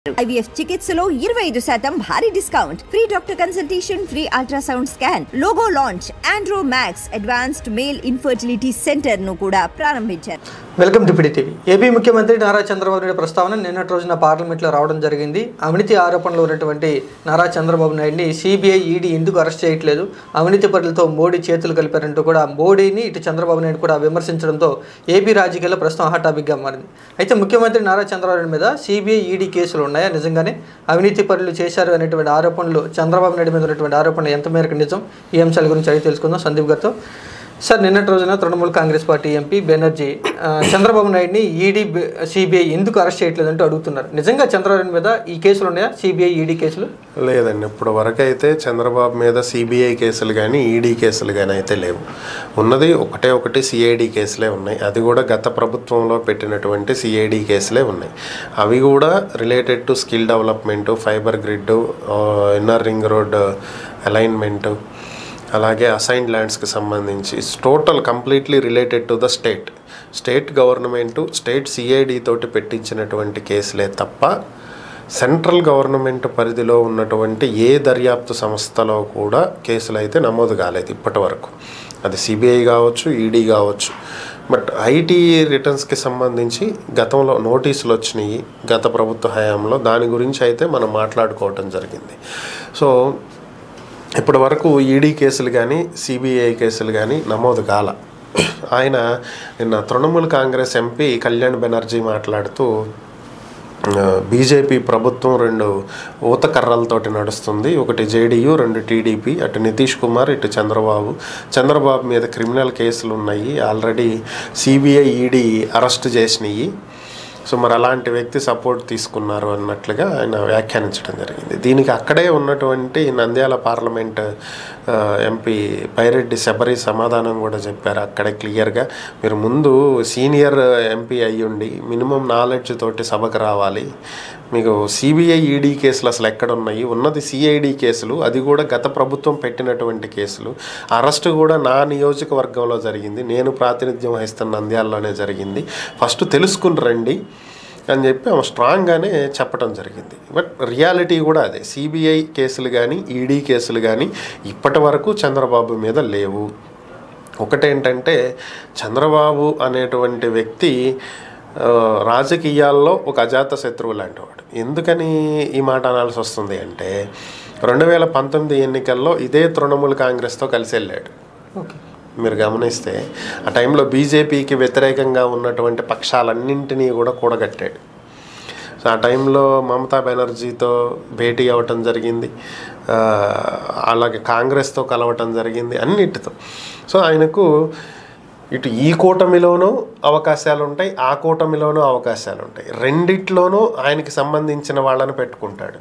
IVF చికిత్సలో 25% భారీ discount, free doctor consultation, free ultrasound scan, logo launch, Andro max advanced male infertility centre ను కూడా ప్రారంభించారు. Welcome to PD TV. AP ముఖ్యమంత్రి నారా చంద్రబాబు నాయుడు ప్రస్తావన నిన్నటి రోజున పార్లమెంట్లో రావడం జరిగింది. అవినీతి ఆరోపణలు ఉన్నటువంటి నారా చంద్రబాబు నాయుడిని సిబిఐ, ఈడీ ఎందుకు అరెస్ట్ చేయట్లేదు, అవినీతి పరులతో మోడీ చేతులు కలిపారంటూ కూడా మోడీని ఇటు చంద్రబాబు నాయుడు కూడా విమర్శించడంతో ఏపీ రాజకీయాల్లో ప్రస్తుతం హాట్ టాపిక్గా మారింది. అయితే ముఖ్యమంత్రి నారా చంద్రబాబు నాయుడు మీద సిబిఐ, ఈడీ కేసులు ఉన్నాయా, నిజంగానే అవినీతి పరులు చేశారు అనేటువంటి ఆరోపణలు, చంద్రబాబు నాయుడు మీద ఉన్నటువంటి ఆరోపణలు ఎంత మేరకు నిజం, ఈ అంశాల గురించి అడిగి తెలుసుకుందాం సందీప్ గారితో. సార్, నిన్నటి రోజున తృణమూల్ కాంగ్రెస్ పార్టీ ఎంపీ బెనర్జీ చంద్రబాబు నాయుడిని ఈడీ, సిబిఐ ఎందుకు అరెస్ట్ చేయట్లేదంటూ అడుగుతున్నారు. నిజంగా చంద్రబాబు మీద ఈ కేసులు ఉన్నాయా, సిబిఐ, ఈడీ కేసులు? లేదండి, ఇప్పుడు వరకు అయితే చంద్రబాబు మీద సిబిఐ కేసులు కానీ ఈడీ కేసులు కానీ అయితే లేవు. ఉన్నది ఒకటి సిఐడి కేసులే ఉన్నాయి. అది కూడా గత ప్రభుత్వంలో పెట్టినటువంటి సిఐడి కేసులే ఉన్నాయి. అవి కూడా related to skill development, fibre grid, inner ring road alignment, అలాగే అసైన్డ్ ల్యాండ్స్కి సంబంధించి total completely related to the state government, state CID తోటి పెట్టించినటువంటి కేసులే తప్ప సెంట్రల్ గవర్నమెంట్ పరిధిలో ఉన్నటువంటి ఏ దర్యాప్తు సంస్థలో కూడా కేసులు అయితే నమోదు కాలేదు ఇప్పటి వరకు. అది సిబిఐ కావచ్చు, ఈడీ కావచ్చు. బట్ ఐటీ రిటర్న్స్కి సంబంధించి గతంలో నోటీసులు వచ్చినాయి గత ప్రభుత్వ హయాంలో. దాని గురించి అయితే మనం మాట్లాడుకోవటం జరిగింది. సో ఇప్పటి వరకు ఈడీ కేసులు కానీ సిబిఐ కేసులు కానీ నమోదు కాల. ఆయన నిన్న తృణమూల్ కాంగ్రెస్ ఎంపీ కళ్యాణ్ బెనర్జీ మాట్లాడుతూ బీజేపీ ప్రభుత్వం 2 ఊతకర్రలతోటి నడుస్తుంది, ఒకటి జేడీయూ, 2 టీడీపీ, అటు నితీష్ కుమార్, ఇటు చంద్రబాబు మీద క్రిమినల్ కేసులు ఉన్నాయి, ఆల్రెడీ సిబిఐ, ఈడీ అరెస్ట్ చేసినాయి. సో మరి అలాంటి వ్యక్తి సపోర్ట్ తీసుకున్నారు అన్నట్లుగా ఆయన వ్యాఖ్యానించడం జరిగింది. దీనికి అక్కడే ఉన్నటువంటి నంద్యాల పార్లమెంట్ ఎంపీ పైరెడ్డి శబరి సమాధానం కూడా చెప్పారు. అక్కడే క్లియర్గా, మీరు ముందు సీనియర్ ఎంపీ అయ్యుండి మినిమం నాలెడ్జ్ తోటి సభకు రావాలి. మీకు సిబిఐ, ఈడీ కేసులు అసలు ఎక్కడున్నాయి? ఉన్నది సిఐడి కేసులు, అది కూడా గత ప్రభుత్వం పెట్టినటువంటి కేసులు. అరెస్టు కూడా నా నియోజకవర్గంలో జరిగింది, నేను ప్రాతినిధ్యం వహిస్తున్న నంద్యాలలోనే జరిగింది. ఫస్ట్ తెలుసుకుని రండి అని చెప్పి ఆమె స్ట్రాంగ్గానే చెప్పడం జరిగింది. బట్ రియాలిటీ కూడా అదే. సిబిఐ కేసులు కానీ ఈడీ కేసులు కానీ ఇప్పటి వరకు చంద్రబాబు మీద లేవు. ఒకటేంటంటే, చంద్రబాబు అనేటువంటి వ్యక్తి రాజకీయాల్లో ఒక అజాత శత్రువు లాంటివాడు. ఎందుకని ఈ మాట అనాల్సి వస్తుంది అంటే, 2019 ఎన్నికల్లో ఇదే తృణమూల్ కాంగ్రెస్తో కలిసి వెళ్ళాడు. మీరు గమనిస్తే ఆ టైంలో బీజేపీకి వ్యతిరేకంగా ఉన్నటువంటి పక్షాలన్నింటినీ కూడా కూడగట్టాడు. సో ఆ టైంలో మమతా బెనర్జీతో భేటీ అవ్వటం జరిగింది, అలాగే కాంగ్రెస్తో కలవటం జరిగింది, అన్నిటితో. సో ఆయనకు ఇటు ఈ కూటమిలోనూ అవకాశాలు ఉంటాయి, ఆ కూటమిలోనూ అవకాశాలు ఉంటాయి. రెండిట్లోనూ ఆయనకి సంబంధించిన వాళ్ళని పెట్టుకుంటాడు.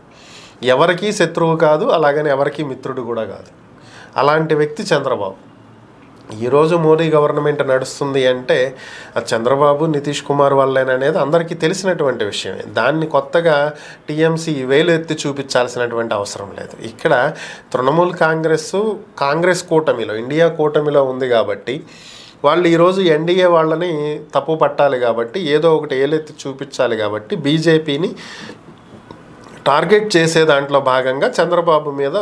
ఎవరికీ శత్రువు కాదు, అలాగని ఎవరికీ మిత్రుడు కూడా కాదు. అలాంటి వ్యక్తి చంద్రబాబు. ఈరోజు మోడీ గవర్నమెంట్ నడుస్తుంది అంటే అది చంద్రబాబు, నితీష్ కుమార్ వల్లేననేది అందరికీ తెలిసినటువంటి విషయమే. దాన్ని కొత్తగా టీఎంసీ వేలు ఎత్తి చూపించాల్సినటువంటి అవసరం లేదు. ఇక్కడ తృణమూల్ కాంగ్రెస్ కూటమిలో, ఇండియా కూటమిలో ఉంది కాబట్టి వాళ్ళు ఈరోజు ఎన్డీఏ వాళ్ళని తప్పు పట్టాలి కాబట్టి, ఏదో ఒకటి ఏలెత్తి చూపించాలి కాబట్టి బీజేపీని టార్గెట్ చేసే దాంట్లో భాగంగా చంద్రబాబు మీద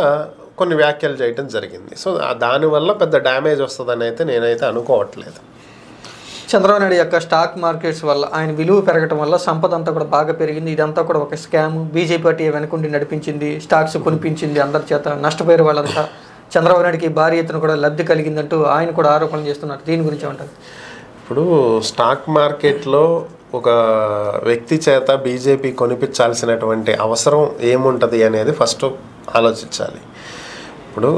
కొన్ని వ్యాఖ్యలు చేయడం జరిగింది. సో దానివల్ల పెద్ద డ్యామేజ్ వస్తుందని అయితే నేనైతే అనుకోవట్లేదు. చంద్రబాబు నాయుడు యొక్క స్టాక్ మార్కెట్స్ వల్ల ఆయన విలువ పెరగడం వల్ల సంపద అంతా కూడా బాగా పెరిగింది, ఇదంతా కూడా ఒక స్కామ్, బీజేపీ పార్టీ వెనుకుండి నడిపించింది, స్టాక్స్ కొనిపించింది, అందరి చేత నష్టపోయారు వాళ్ళంతా, చంద్రబాబు నాయుడికి భారీ ఎత్తున కూడా లబ్ధి కలిగిందంటూ ఆయన కూడా ఆరోపణలు చేస్తున్నారు. దీని గురించి ఏమంటారు? ఇప్పుడు స్టాక్ మార్కెట్లో ఒక వ్యక్తి చేత బీజేపీ కొనిపించాల్సినటువంటి అవసరం ఏముంటుంది అనేది ఫస్ట్ ఆలోచించాలి. ఇప్పుడు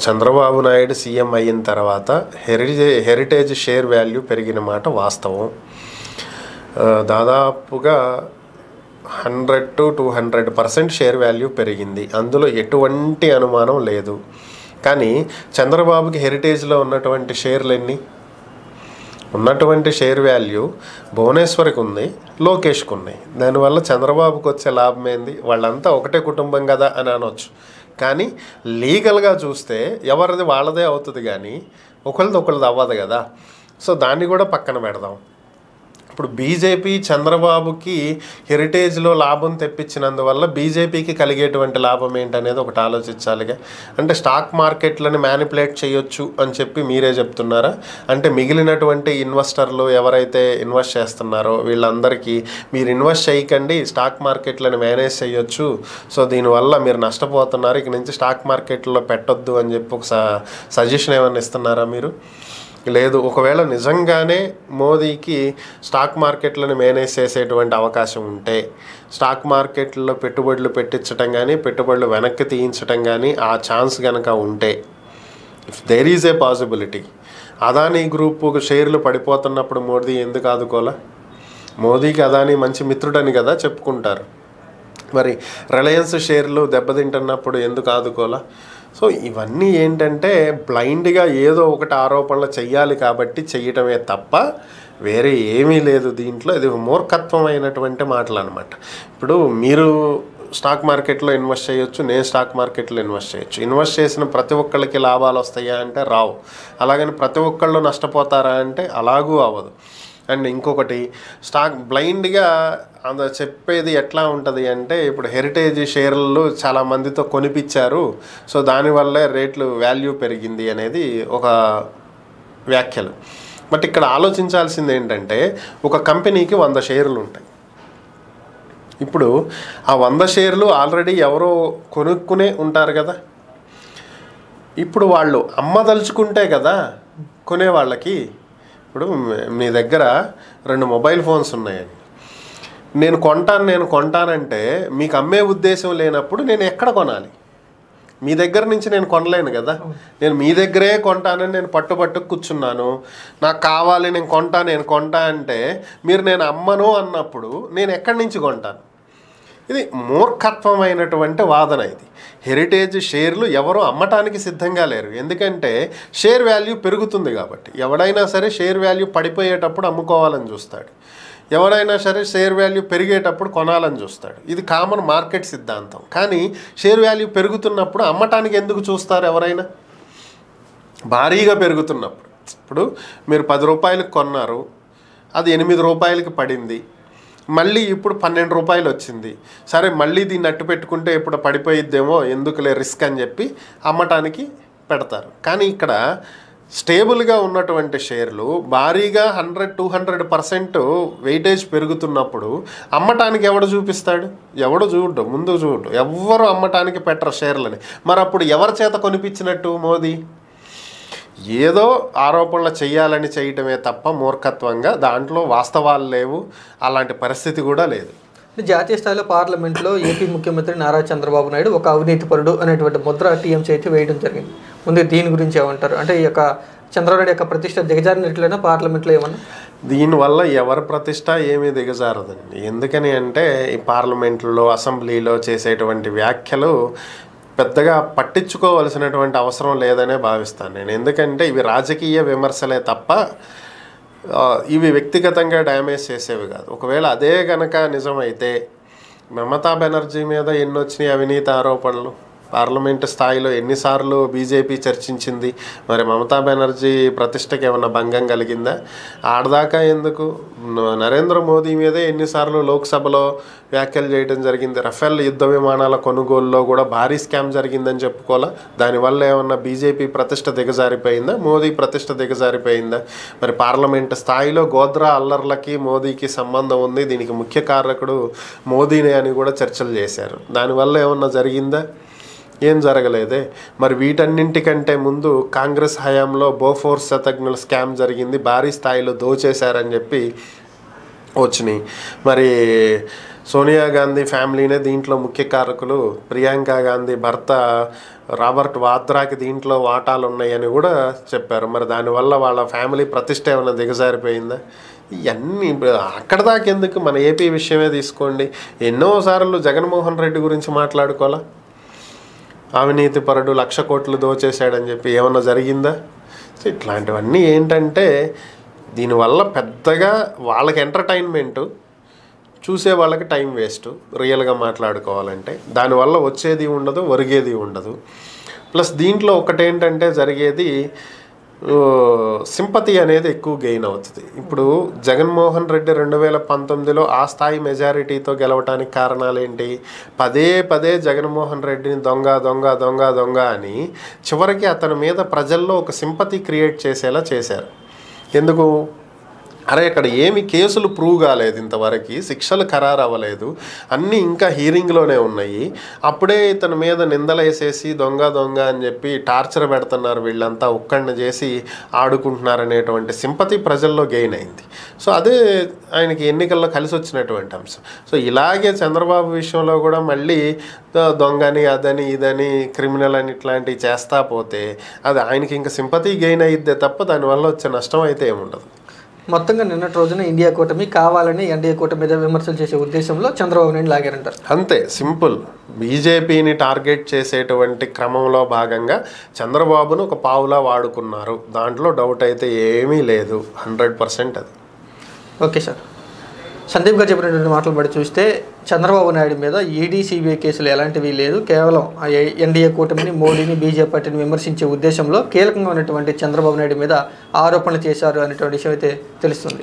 చంద్రబాబు నాయుడు సీఎం అయిన తర్వాత హెరిటేజ్ షేర్ వాల్యూ పెరిగిన మాట వాస్తవం. దాదాపుగా 100 to 200% షేర్ వాల్యూ పెరిగింది, అందులో ఎటువంటి అనుమానం లేదు. కానీ చంద్రబాబుకి హెరిటేజ్లో ఉన్నటువంటి షేర్లు ఎన్ని? ఉన్నటువంటి షేర్ వాల్యూ భువనేశ్వర్కి ఉంది, లోకేష్కి ఉన్నాయి. దానివల్ల చంద్రబాబుకి వచ్చే లాభం ఏంది? వాళ్ళంతా ఒకటే కుటుంబం కదా అని అనొచ్చు. కానీ లీగల్గా చూస్తే ఎవరిది వాళ్ళదే అవుతుంది, కానీ ఒకరిది అవ్వదు కదా. సో దాన్ని కూడా పక్కన పెడదాం. ఇప్పుడు బీజేపీ చంద్రబాబుకి హెరిటేజ్లో లాభం తెప్పించినందువల్ల బీజేపీకి కలిగేటువంటి లాభం ఏంటనేది ఒకటి ఆలోచించాలిగా. అంటే స్టాక్ మార్కెట్లను మ్యానిపులేట్ చేయొచ్చు అని చెప్పి మీరే చెప్తున్నారా? అంటే మిగిలినటువంటి ఇన్వెస్టర్లు ఎవరైతే ఇన్వెస్ట్ చేస్తున్నారో వీళ్ళందరికీ మీరు ఇన్వెస్ట్ చేయకండి, స్టాక్ మార్కెట్లను మేనేజ్ చేయొచ్చు, సో దీనివల్ల మీరు నష్టపోతున్నారు, ఇక నుంచి స్టాక్ మార్కెట్లో పెట్టొద్దు అని చెప్పి ఒక సజెషన్ ఏమైనా ఇస్తున్నారా మీరు? లేదు. ఒకవేళ నిజంగానే మోదీకి స్టాక్ మార్కెట్లను మేనేజ్ చేసేటువంటి అవకాశం ఉంటే స్టాక్ మార్కెట్లో పెట్టుబడులు పెట్టించడం కానీ పెట్టుబడులు వెనక్కి తీయించడం కానీ ఆ ఛాన్స్ కనుక ఉంటే, if there is a possibility, Adani group షేర్లు పడిపోతున్నప్పుడు మోదీ ఎందుకు ఆదుకోలే? మోదీకి అదానీ మంచి మిత్రుడని కదా చెప్పుకుంటారు. మరి రిలయన్స్ షేర్లు దెబ్బతింటున్నప్పుడు ఎందుకు ఆదుకోలే? సో ఇవన్నీ ఏంటంటే బ్లైండ్గా ఏదో ఒకటి ఆరోపణలు చెయ్యాలి కాబట్టి చెయ్యటమే తప్ప వేరే ఏమీ లేదు దీంట్లో. ఇది మూర్ఖత్వమైనటువంటి మాటలు అనమాట. ఇప్పుడు మీరు స్టాక్ మార్కెట్లో ఇన్వెస్ట్ చేయొచ్చు, నేను స్టాక్ మార్కెట్లో ఇన్వెస్ట్ చేయొచ్చు. ఇన్వెస్ట్ చేసిన ప్రతి ఒక్కళ్ళకి లాభాలు వస్తాయా అంటే రావు. అలాగని ప్రతి ఒక్కళ్ళు నష్టపోతారా అంటే అలాగూ అవ్వదు. అండ్ ఇంకొకటి, స్టాక్ బ్లైండ్గా చెప్పేది ఎట్లా ఉంటుంది అంటే, ఇప్పుడు హెరిటేజ్ షేర్లు చాలామందితో కొనిపించారు, సో దానివల్లే రేట్లు వాల్యూ పెరిగింది అనేది ఒక వ్యాఖ్యలు. బట్ ఇక్కడ ఆలోచించాల్సింది ఏంటంటే, ఒక కంపెనీకి 100 షేర్లు ఉంటాయి. ఇప్పుడు ఆ 100 షేర్లు ఆల్రెడీ ఎవరో కొనుక్కునే ఉంటారు కదా. ఇప్పుడు వాళ్ళు అమ్మదలుచుకుంటే కదా కొనే వాళ్ళకి. ఇప్పుడు మీ దగ్గర 2 మొబైల్ ఫోన్స్ ఉన్నాయండి, నేను కొంటానంటే మీకు అమ్మే ఉద్దేశం లేనప్పుడు నేను ఎక్కడ కొనాలి? మీ దగ్గర నుంచి నేను కొనలేను కదా. నేను మీ దగ్గరే కొంటానని నేను పట్టుబట్టు కూర్చున్నాను, నాకు కావాలి నేను కొంటా అంటే మీరు నేను అమ్మను అన్నప్పుడు నేను ఎక్కడి నుంచి కొంటాను? ఇది మూర్ఖత్వమైనటువంటి వాదన. ఇది హెరిటేజ్ షేర్లు ఎవరు అమ్మటానికి సిద్ధంగా లేరు, ఎందుకంటే షేర్ వాల్యూ పెరుగుతుంది కాబట్టి. ఎవడైనా సరే షేర్ వాల్యూ పడిపోయేటప్పుడు అమ్ముకోవాలని చూస్తాడు, ఎవరైనా సరే షేర్ వాల్యూ పెరిగేటప్పుడు కొనాలని చూస్తాడు. ఇది కామన్ మార్కెట్ సిద్ధాంతం. కానీ షేర్ వాల్యూ పెరుగుతున్నప్పుడు అమ్మటానికి ఎందుకు చూస్తారు ఎవరైనా? భారీగా పెరుగుతున్నప్పుడు. ఇప్పుడు మీరు 10 రూపాయలకు కొన్నారు, అది 8 రూపాయలకి పడింది, మళ్ళీ ఇప్పుడు 12 రూపాయలు వచ్చింది, సరే మళ్ళీ దీన్ని అట్టు పెట్టుకుంటే ఇప్పుడు పడిపోయిద్దేమో ఎందుకులే రిస్క్ అని చెప్పి అమ్మటానికి పెడతారు. కానీ ఇక్కడ స్టేబుల్గా ఉన్నటువంటి షేర్లు భారీగా 100-200% వెయిటేజ్ పెరుగుతున్నప్పుడు అమ్మటానికి ఎవడు చూపిస్తాడు? ఎవడు చూడ్డు, ముందు చూడ్డు, ఎవ్వరు అమ్మటానికి పెట్టరు షేర్లని. మరి అప్పుడు ఎవరి చేత కొనిపించినట్టు మోదీ? ఏదో ఆరోపణలు చేయాలని చేయటమే తప్ప మూర్ఖత్వంగా, దాంట్లో వాస్తవాలు లేవు, అలాంటి పరిస్థితి కూడా లేదు. జాతీయ స్థాయిలో పార్లమెంట్లో ఏపీ ముఖ్యమంత్రి నారా చంద్రబాబు నాయుడు ఒక అవినీతిపరుడు అనేటువంటి ముద్ర టీఎంసీ అయితే వేయడం జరిగింది. ముందు దీని గురించి ఏమంటారు? అంటే ఈ యొక్క చంద్రబాబు నాయుడు యొక్క ప్రతిష్ట దిగజారినట్లయినా పార్లమెంట్లో ఏమన్నా? దీనివల్ల ఎవరి ప్రతిష్ట ఏమీ దిగజారదండి. ఎందుకని అంటే ఈ పార్లమెంట్లో అసెంబ్లీలో చేసేటువంటి వ్యాఖ్యలు పెద్దగా పట్టించుకోవాల్సినటువంటి అవసరం లేదనే భావిస్తాను నేను. ఎందుకంటే ఇవి రాజకీయ విమర్శలే తప్ప ఇవి వ్యక్తిగతంగా డ్యామేజ్ చేసేవి కాదు. ఒకవేళ అదే కనుక నిజమైతే మమతా బెనర్జీ మీద ఎన్ని వచ్చినాయి అవినీతి ఆరోపణలు? పార్లమెంటు స్థాయిలో ఎన్నిసార్లు బీజేపీ చర్చించింది? మరి మమతా బెనర్జీ ప్రతిష్టకి ఏమన్నా భంగం కలిగిందా? ఆడదాకా ఎందుకు, నరేంద్ర మోదీ మీదే ఎన్నిసార్లు లోక్సభలో వ్యాఖ్యలు చేయడం జరిగింది. రఫేల్ యుద్ధ విమానాల కొనుగోలులో కూడా భారీ స్కామ్ జరిగిందని చెప్పుకోవాలా? దానివల్ల ఏమన్నా బీజేపీ ప్రతిష్ట దిగజారిపోయిందా? మోదీ ప్రతిష్ట దిగజారిపోయిందా? మరి పార్లమెంటు స్థాయిలో గోద్రా అల్లర్లకి మోదీకి సంబంధం ఉంది, దీనికి ముఖ్య కారకుడు మోదీనే అని కూడా చర్చలు చేశారు. దానివల్ల ఏమన్నా జరిగిందా? ఏం జరగలేదే. మరి వీటన్నింటికంటే ముందు కాంగ్రెస్ హయాంలో బోఫోర్స్ శతఘ్నుల స్కామ్ జరిగింది, భారీ స్థాయిలో దోచేశారని చెప్పి వచ్చినాయి. మరి సోనియా గాంధీ ఫ్యామిలీనే దీంట్లో ముఖ్య కారకులు, ప్రియాంక గాంధీ భర్త రాబర్ట్ వాద్రాకి దీంట్లో వాటాలు ఉన్నాయని కూడా చెప్పారు. మరి దానివల్ల వాళ్ళ ఫ్యామిలీ ప్రతిష్ట ఏమైనా దిగజారిపోయిందా? ఇవన్నీ అక్కడ దాకా ఎందుకు, మన ఏపీ విషయమే తీసుకోండి. ఎన్నోసార్లు జగన్మోహన్ రెడ్డి గురించి మాట్లాడుకోవాలా? అవినీతి పరుడు 1,00,000 కోట్లు దోచేశాడని చెప్పి ఏమన్నా జరిగిందా? సో ఇట్లాంటివన్నీ ఏంటంటే దీనివల్ల పెద్దగా వాళ్ళకి ఎంటర్టైన్మెంటు, చూసే వాళ్ళకి టైం వేస్ట్. రియల్గా మాట్లాడుకోవాలంటే దానివల్ల వచ్చేది ఉండదు, ఒరిగేది ఉండదు. ప్లస్ దీంట్లో ఒకటేంటంటే జరిగేది సింపతి అనేది ఎక్కువ గెయిన్ అవుతుంది. ఇప్పుడు జగన్మోహన్ రెడ్డి 2019లో ఆ స్థాయి మెజారిటీతో గెలవటానికి కారణాలు ఏంటి? పదే పదే జగన్మోహన్ రెడ్డిని దొంగ దొంగ దొంగ దొంగ అని చివరికి అతని మీద ప్రజల్లో ఒక సింపతి క్రియేట్ చేసేలా చేశారు. ఎందుకు? అరే ఇక్కడ ఏమి కేసులు ప్రూవ్ కాలేదు, ఇంతవరకు శిక్షలు ఖరారు అవ్వలేదు, అన్నీ ఇంకా హీరింగ్లోనే ఉన్నాయి, అప్పుడే ఇతని మీద నిందలేసేసి దొంగ దొంగ అని చెప్పి టార్చర్ పెడుతున్నారు, వీళ్ళంతా ఉక్కడిని చేసి ఆడుకుంటున్నారు అనేటువంటి సింపతి ప్రజల్లో గెయిన్ అయింది. సో అదే ఆయనకి ఎన్నికల్లో కలిసి వచ్చినటువంటి అంశం. సో ఇలాగే చంద్రబాబు విషయంలో కూడా మళ్ళీ దొంగని అదని ఇదని క్రిమినల్ అని ఇట్లాంటివి చేస్తా పోతే అది ఆయనకి ఇంకా సింపతి గెయిన్ అయ్యిద్దే తప్ప దానివల్ల వచ్చే నష్టం అయితే ఏముండదు. మొత్తంగా నిన్నటి రోజున ఇండియా కూటమి కావాలని ఎన్డీఏ కూటమి మీద విమర్శలు చేసే ఉద్దేశంలో చంద్రబాబు నాయుడు లాగారంటారు. అంతే సింపుల్. బీజేపీని టార్గెట్ చేసేటువంటి క్రమంలో భాగంగా చంద్రబాబును ఒక పావులా వాడుకున్నారు, దాంట్లో డౌట్ అయితే ఏమీ లేదు, 100% అది. ఓకే సార్, సందీప్ గారు చెప్పినటువంటి మాటలు బట్టి చూస్తే చంద్రబాబు నాయుడు మీద ఈడీ సిబిఐ కేసులు ఎలాంటివి లేదు, కేవలం ఎన్డీఏ కూటమిని మోడీని బీజేపీ పార్టీని విమర్శించే ఉద్దేశంలో కీలకంగా ఉన్నటువంటి చంద్రబాబు నాయుడు మీద ఆరోపణలు చేశారు అనేటువంటి విషయం అయితే తెలుస్తుంది.